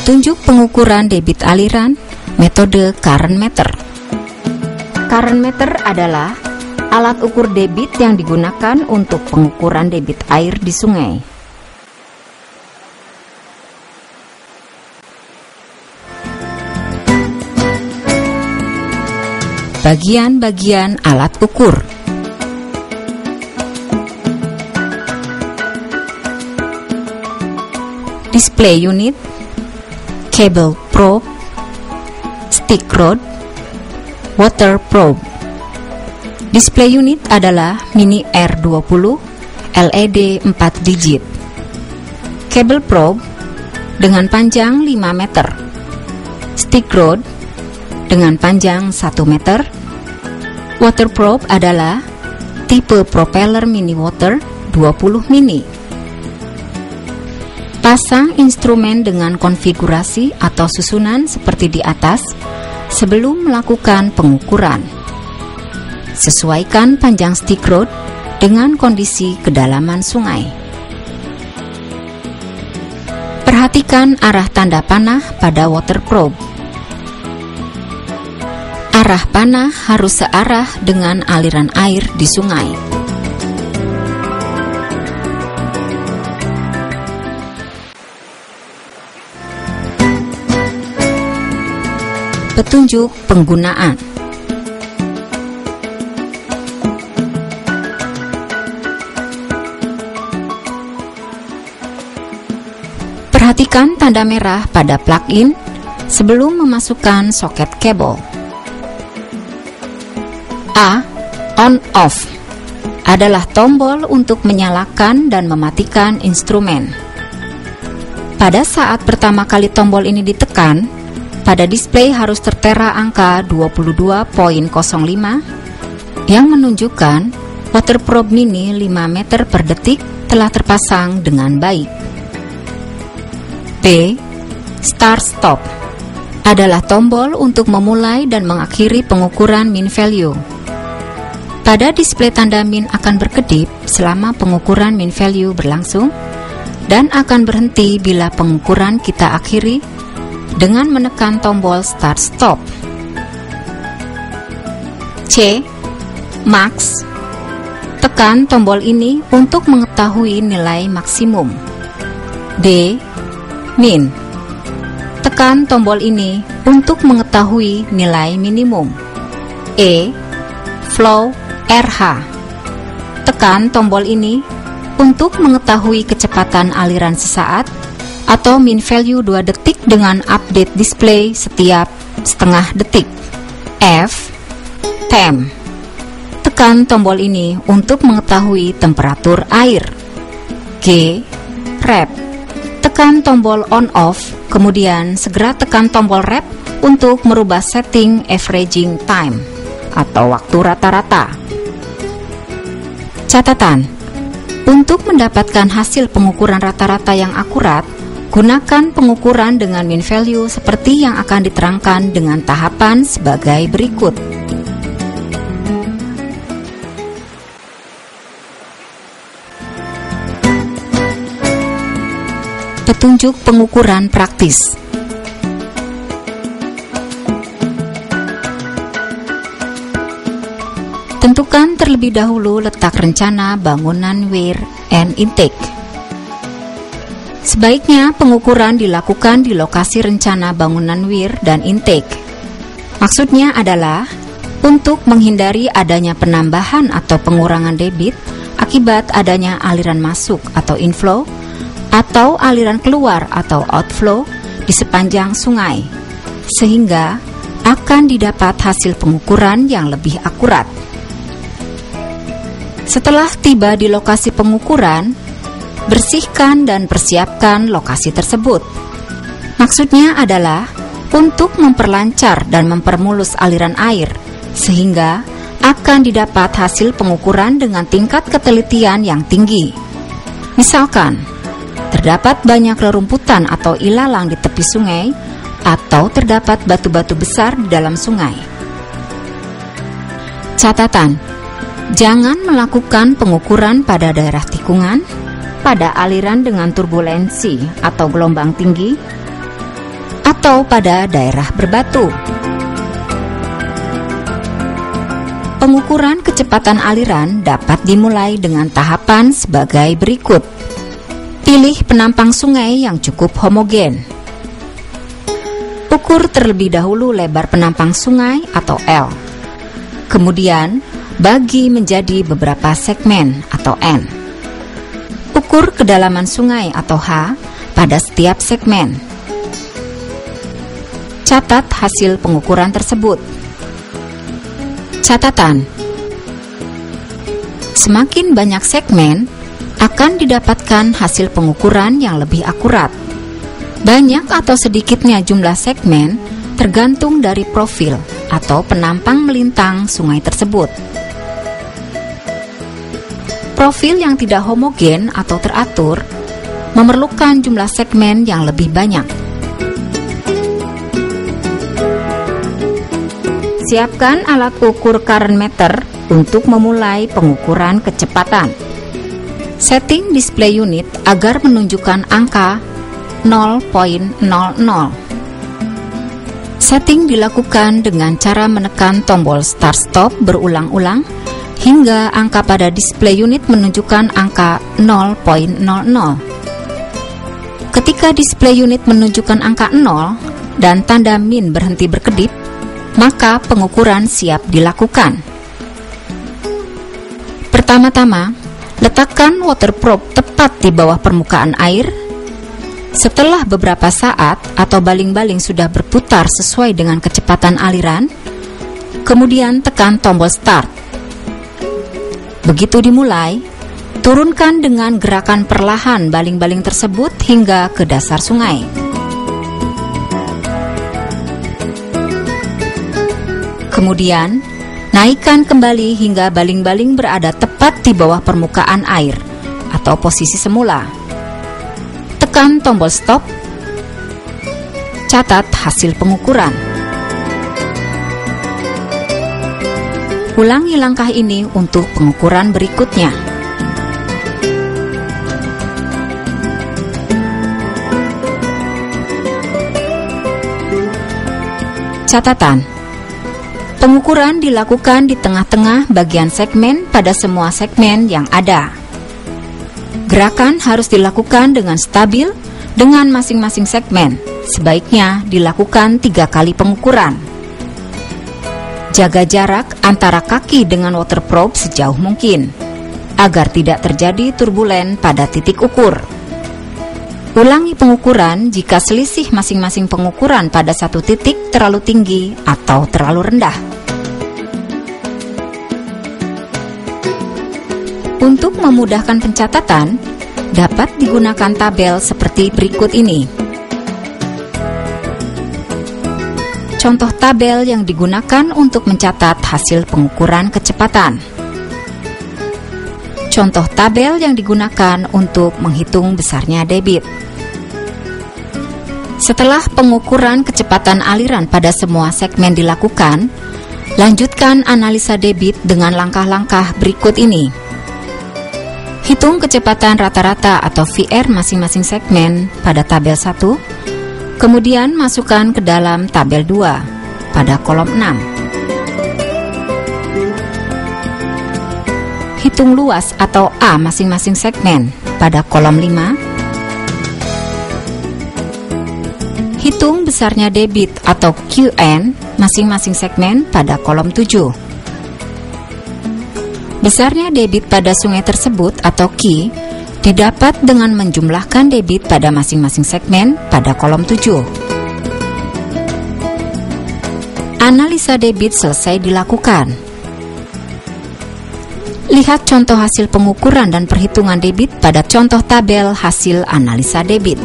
Petunjuk pengukuran debit aliran, metode current meter. Current meter adalah alat ukur debit yang digunakan untuk pengukuran debit air di sungai. Bagian-bagian alat ukur. Display unit, cable probe, stick rod, water probe. Display unit adalah mini R20 LED 4 digit. Cable probe dengan panjang 5 meter. Stick rod dengan panjang 1 meter. Water probe adalah tipe propeller mini water 20 mini. Pasang instrumen dengan konfigurasi atau susunan seperti di atas sebelum melakukan pengukuran. Sesuaikan panjang stick rod dengan kondisi kedalaman sungai. Perhatikan arah tanda panah pada water probe. Arah panah harus searah dengan aliran air di sungai. Petunjuk penggunaan. Perhatikan tanda merah pada plug-in sebelum memasukkan soket kabel. A. On/off adalah tombol untuk menyalakan dan mematikan instrumen. Pada saat pertama kali tombol ini ditekan, pada display harus tertera angka 22.05 yang menunjukkan water probe mini 5 meter per detik telah terpasang dengan baik. B. Start/stop adalah tombol untuk memulai dan mengakhiri pengukuran min value. Pada display tanda min akan berkedip selama pengukuran min value berlangsung dan akan berhenti bila pengukuran kita akhiri dengan menekan tombol start/stop. C. Max. Tekan tombol ini untuk mengetahui nilai maksimum. D. Min. Tekan tombol ini untuk mengetahui nilai minimum. E. Flow RH. Tekan tombol ini untuk mengetahui kecepatan aliran sesaat atau min value 2 detik dengan update display setiap setengah detik. F. Temp. Tekan tombol ini untuk mengetahui temperatur air. G. Rep. Tekan tombol on/off, kemudian segera tekan tombol rep untuk merubah setting averaging time atau waktu rata-rata. Catatan: untuk mendapatkan hasil pengukuran rata-rata yang akurat, gunakan pengukuran dengan min value seperti yang akan diterangkan dengan tahapan sebagai berikut. Petunjuk pengukuran praktis. Tentukan terlebih dahulu letak rencana bangunan weir and intake. Sebaiknya pengukuran dilakukan di lokasi rencana bangunan weir dan intake. Maksudnya adalah untuk menghindari adanya penambahan atau pengurangan debit akibat adanya aliran masuk atau inflow atau aliran keluar atau outflow di sepanjang sungai, sehingga akan didapat hasil pengukuran yang lebih akurat. Setelah tiba di lokasi pengukuran, bersihkan dan persiapkan lokasi tersebut. Maksudnya adalah untuk memperlancar dan mempermulus aliran air, sehingga akan didapat hasil pengukuran dengan tingkat ketelitian yang tinggi. Misalkan, terdapat banyak rerumputan atau ilalang di tepi sungai, atau terdapat batu-batu besar di dalam sungai. Catatan: jangan melakukan pengukuran pada daerah tikungan, pada aliran dengan turbulensi atau gelombang tinggi, atau pada daerah berbatu. Pengukuran kecepatan aliran dapat dimulai dengan tahapan sebagai berikut. Pilih penampang sungai yang cukup homogen. Ukur terlebih dahulu lebar penampang sungai atau L. Kemudian, bagi menjadi beberapa segmen atau N. Ukur kedalaman sungai atau H pada setiap segmen. Catat hasil pengukuran tersebut. Catatan: semakin banyak segmen, akan didapatkan hasil pengukuran yang lebih akurat. Banyak atau sedikitnya jumlah segmen tergantung dari profil atau penampang melintang sungai tersebut. Profil yang tidak homogen atau teratur memerlukan jumlah segmen yang lebih banyak. Siapkan alat ukur current meter untuk memulai pengukuran kecepatan. Setting display unit agar menunjukkan angka 0.00. Setting dilakukan dengan cara menekan tombol start-stop berulang-ulang hingga angka pada display unit menunjukkan angka 0.00. Ketika display unit menunjukkan angka 0 dan tanda min berhenti berkedip, maka pengukuran siap dilakukan. Pertama-tama, letakkan water probe tepat di bawah permukaan air. Setelah beberapa saat atau baling-baling sudah berputar sesuai dengan kecepatan aliran, kemudian tekan tombol start. Begitu dimulai, turunkan dengan gerakan perlahan baling-baling tersebut hingga ke dasar sungai. Kemudian, naikkan kembali hingga baling-baling berada tepat di bawah permukaan air atau posisi semula. Tekan tombol stop. Catat hasil pengukuran. Ulangi langkah ini untuk pengukuran berikutnya. Catatan: pengukuran dilakukan di tengah-tengah bagian segmen pada semua segmen yang ada. Gerakan harus dilakukan dengan stabil dengan masing-masing segmen. Sebaiknya dilakukan 3 kali pengukuran. Jaga jarak antara kaki dengan water probe sejauh mungkin, agar tidak terjadi turbulen pada titik ukur. Ulangi pengukuran jika selisih masing-masing pengukuran pada satu titik terlalu tinggi atau terlalu rendah. Untuk memudahkan pencatatan, dapat digunakan tabel seperti berikut ini. Contoh tabel yang digunakan untuk mencatat hasil pengukuran kecepatan. Contoh tabel yang digunakan untuk menghitung besarnya debit. Setelah pengukuran kecepatan aliran pada semua segmen dilakukan, lanjutkan analisa debit dengan langkah-langkah berikut ini. Hitung kecepatan rata-rata atau VR masing-masing segmen pada tabel 1, kemudian masukkan ke dalam tabel 2 pada kolom 6. Hitung luas atau A masing-masing segmen pada kolom 5. Hitung besarnya debit atau QN masing-masing segmen pada kolom 7. Besarnya debit pada sungai tersebut atau Q didapat dengan menjumlahkan debit pada masing-masing segmen pada kolom 7. Analisa debit selesai dilakukan. Lihat contoh hasil pengukuran dan perhitungan debit pada contoh tabel hasil analisa debit.